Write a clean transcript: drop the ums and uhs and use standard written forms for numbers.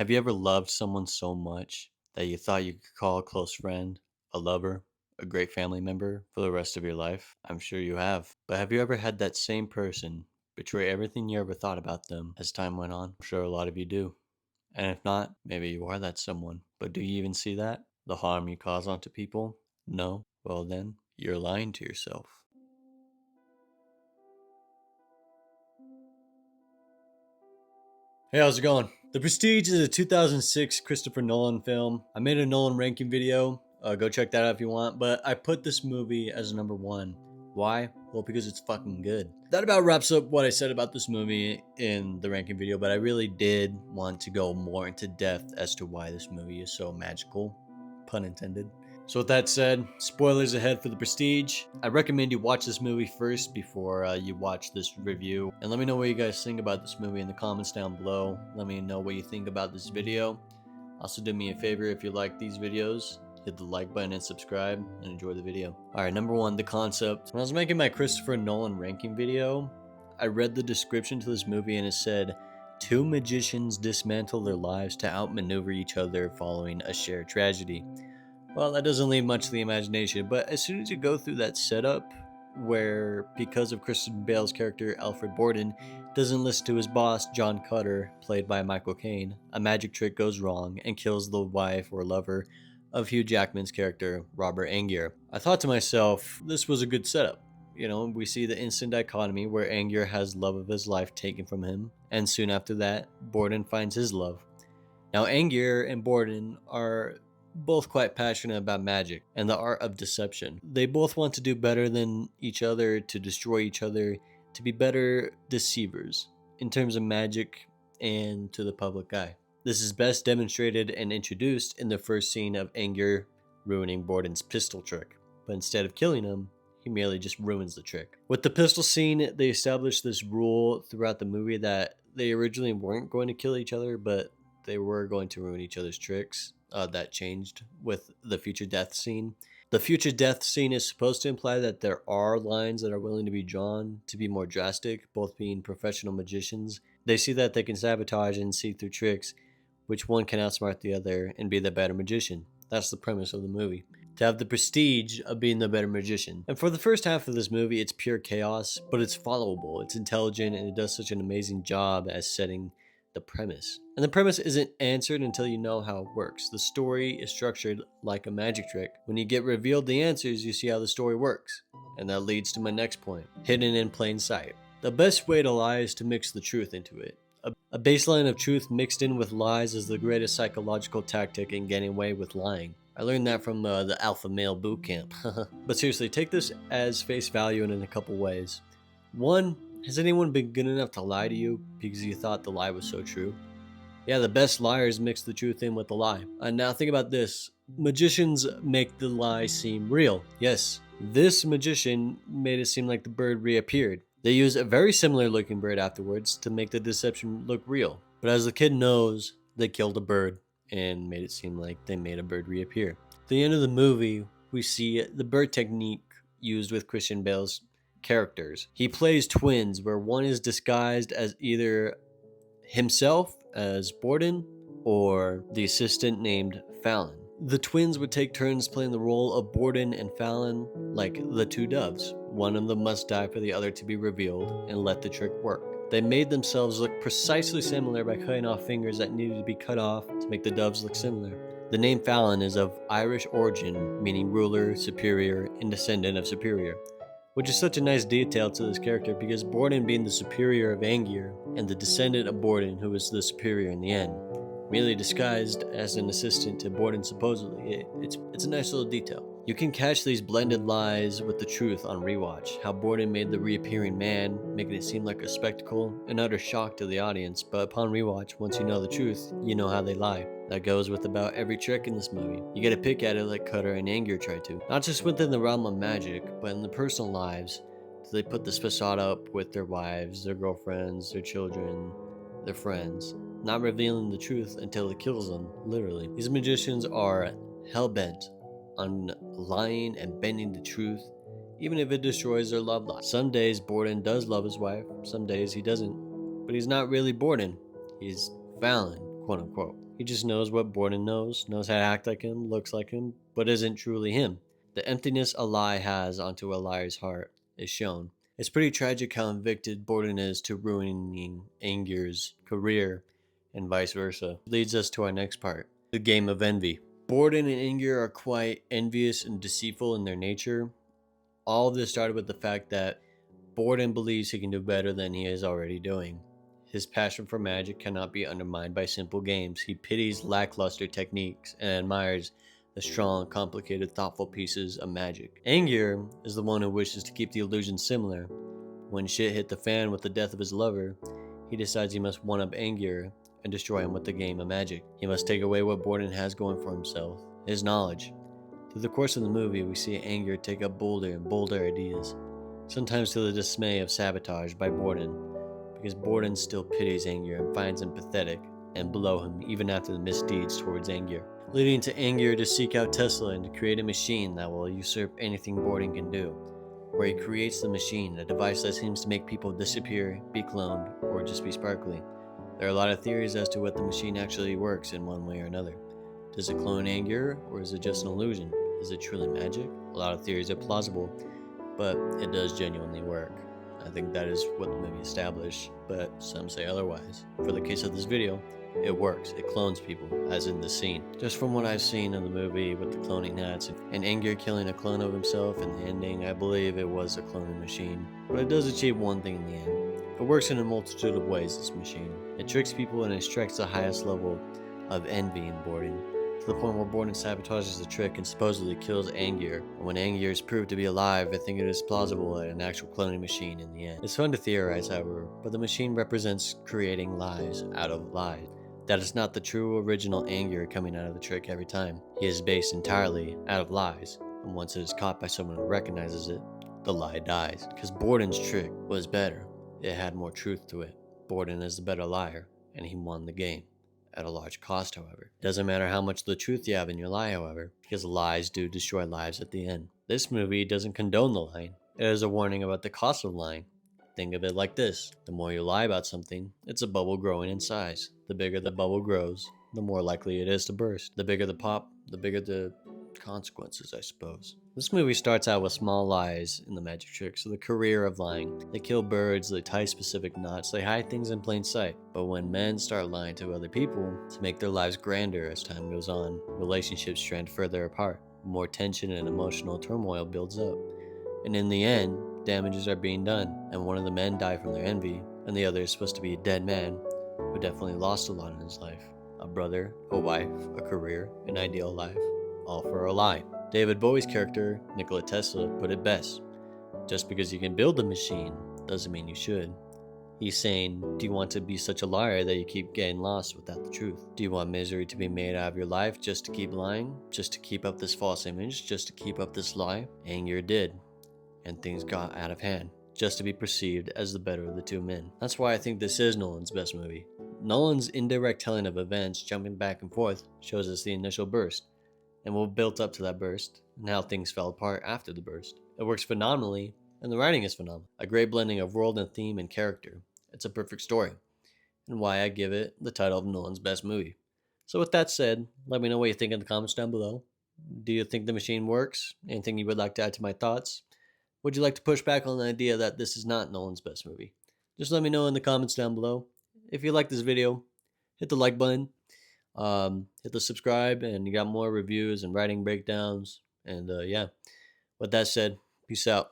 Have you ever loved someone so much that you thought you could call a close friend, a lover, a great family member for the rest of your life? I'm sure you have. But have you ever had that same person betray everything you ever thought about them as time went on? I'm sure a lot of you do. And if not, maybe you are that someone. But do you even see that? The harm you cause onto people? No? Well, then, you're lying to yourself. Hey, how's it going? The Prestige is a 2006 Christopher Nolan film. I made a Nolan ranking video. Go check that out if you want. But I put this movie as number one. Why? Well, because it's fucking good. That about wraps up what I said about this movie in the ranking video, but I really did want to go more into depth as to why this movie is so magical. Pun intended. So with that said, spoilers ahead for The Prestige. I recommend you watch this movie first before you watch this review. And let me know what you guys think about this movie in the comments down below. Let me know what you think about this video. Also do me a favor, if you like these videos, hit the like button and subscribe and enjoy the video. Alright, number one, the concept. When I was making my Christopher Nolan ranking video, I read the description to this movie and it said, two magicians dismantle their lives to outmaneuver each other following a shared tragedy. Well, that doesn't leave much to the imagination, but as soon as you go through that setup, where because of Christian Bale's character Alfred Borden doesn't listen to his boss John Cutter, played by Michael Caine, a magic trick goes wrong and kills the wife or lover of Hugh Jackman's character Robert Angier. I thought to myself, this was a good setup. You know, we see the instant dichotomy where Angier has love of his life taken from him, and soon after that, Borden finds his love. Now, Angier and Borden are both quite passionate about magic and the art of deception. They both want to do better than each other, to destroy each other, to be better deceivers in terms of magic and to the public eye. This is best demonstrated and introduced in the first scene of Angier ruining Borden's pistol trick. But instead of killing him, he merely just ruins the trick. With the pistol scene, they established this rule throughout the movie that they originally weren't going to kill each other, but they were going to ruin each other's tricks. That changed with the future death scene. The future death scene is supposed to imply that there are lines that are willing to be drawn to be more drastic, both being professional magicians. They see that they can sabotage and see through tricks, which one can outsmart the other and be the better magician. That's the premise of the movie. To have the prestige of being the better magician. And for the first half of this movie, it's pure chaos, but it's followable, it's intelligent, and it does such an amazing job as setting the premise. And the premise isn't answered until you know how it works. The story is structured like a magic trick. When you get revealed the answers, you see how the story works. And that leads to my next point, hidden in plain sight. The best way to lie is to mix the truth into it. A baseline of truth mixed in with lies is the greatest psychological tactic in getting away with lying. I learned that from the alpha male boot camp. But seriously, take this as face value in a couple ways. One, has anyone been good enough to lie to you because you thought the lie was so true? Yeah, the best liars mix the truth in with the lie. And now think about this. Magicians make the lie seem real. Yes, this magician made it seem like the bird reappeared. They use a very similar looking bird afterwards to make the deception look real. But as the kid knows, they killed a bird and made it seem like they made a bird reappear. At the end of the movie, we see the bird technique used with Christian Bale's characters. He plays twins where one is disguised as either himself as Borden or the assistant named Fallon. The twins would take turns playing the role of Borden and Fallon like the two doves. One of them must die for the other to be revealed and let the trick work. They made themselves look precisely similar by cutting off fingers that needed to be cut off to make the doves look similar. The name Fallon is of Irish origin, meaning ruler, superior, and descendant of superior, which is such a nice detail to this character because Borden being the superior of Angier and the descendant of Borden who was the superior in the end, merely disguised as an assistant to Borden supposedly. It's a nice little detail. You can catch these blended lies with the truth on rewatch, how Borden made the reappearing man, making it seem like a spectacle, an utter shock to the audience, but upon rewatch, once you know the truth, you know how they lie. That goes with about every trick in this movie. You get a pick at it like Cutter and Angier tried to. Not just within the realm of magic, but in the personal lives. So they put this facade up with their wives, their girlfriends, their children, their friends, not revealing the truth until it kills them, literally. These magicians are hell-bent on lying and bending the truth, even if it destroys their love life. Some days Borden does love his wife, some days he doesn't. But he's not really Borden. He's Fallon, quote unquote. He just knows what Borden knows how to act like him, looks like him, but isn't truly him. The emptiness a lie has onto a liar's heart is shown. It's pretty tragic how invicted Borden is to ruining Angier's career and vice versa. Leads us to our next part, the game of envy. Borden and Angier are quite envious and deceitful in their nature. All of this started with the fact that Borden believes he can do better than he is already doing. His passion for magic cannot be undermined by simple games. He pities lackluster techniques and admires the strong, complicated, thoughtful pieces of magic. Angier is the one who wishes to keep the illusion similar. When shit hit the fan with the death of his lover, he decides he must one-up Angier and destroy him with the game of magic. He must take away what Borden has going for himself, his knowledge. Through the course of the movie, we see Angier take up bolder and bolder ideas, sometimes to the dismay of sabotage by Borden, because Borden still pities Angier and finds him pathetic and below him even after the misdeeds towards Angier, leading to Angier to seek out Tesla and to create a machine that will usurp anything Borden can do, where he creates the machine, a device that seems to make people disappear, be cloned, or just be sparkly. There are a lot of theories as to what the machine actually works in one way or another. Does it clone Angier, or is it just an illusion? Is it truly magic? A lot of theories are plausible, but it does genuinely work. I think that is what the movie established, but some say otherwise. For the case of this video, it works. It clones people, as in the scene. Just from what I've seen in the movie with the cloning hats and Angier killing a clone of himself in the ending, I believe it was a cloning machine. But it does achieve one thing in the end. It works in a multitude of ways, this machine. It tricks people and it strikes the highest level of envy in Borden, to the point where Borden sabotages the trick and supposedly kills Angier. And when Angier is proved to be alive, I think it is plausible that an actual cloning machine in the end. It's fun to theorize, however, but the machine represents creating lies out of lies. That is not the true original Angier coming out of the trick every time. He is based entirely out of lies, and once it is caught by someone who recognizes it, the lie dies. Because Borden's trick was better. It had more truth to it. Borden is the better liar, and he won the game. At a large cost, however. It doesn't matter how much of the truth you have in your lie, however, because lies do destroy lives at the end. This movie doesn't condone the lying. It is a warning about the cost of lying. Think of it like this. The more you lie about something, it's a bubble growing in size. The bigger the bubble grows, the more likely it is to burst. The bigger the pop, the bigger the consequences, I suppose. This movie starts out with small lies in the magic tricks, so the career of lying. They kill birds, they tie specific knots, they hide things in plain sight. But when men start lying to other people to make their lives grander as time goes on, relationships trend further apart. More tension and emotional turmoil builds up. And in the end, damages are being done, and one of the men die from their envy, and the other is supposed to be a dead man who definitely lost a lot in his life. A brother, a wife, a career, an ideal life, all for a lie. David Bowie's character, Nikola Tesla, put it best. Just because you can build a machine doesn't mean you should. He's saying, do you want to be such a liar that you keep getting lost without the truth? Do you want misery to be made out of your life just to keep lying? Just to keep up this false image? Just to keep up this lie? Angier did. And things got out of hand, just to be perceived as the better of the two men. That's why I think this is Nolan's best movie. Nolan's indirect telling of events, jumping back and forth, shows us the initial burst, and what built up to that burst, and how things fell apart after the burst. It works phenomenally, and the writing is phenomenal. A great blending of world and theme and character. It's a perfect story, and why I give it the title of Nolan's best movie. So with that said, let me know what you think in the comments down below. Do you think the machine works? Anything you would like to add to my thoughts? Would you like to push back on the idea that this is not Nolan's best movie? Just let me know in the comments down below. If you like this video, hit the like button, hit the subscribe, and you got more reviews and writing breakdowns. And yeah, with that said, peace out.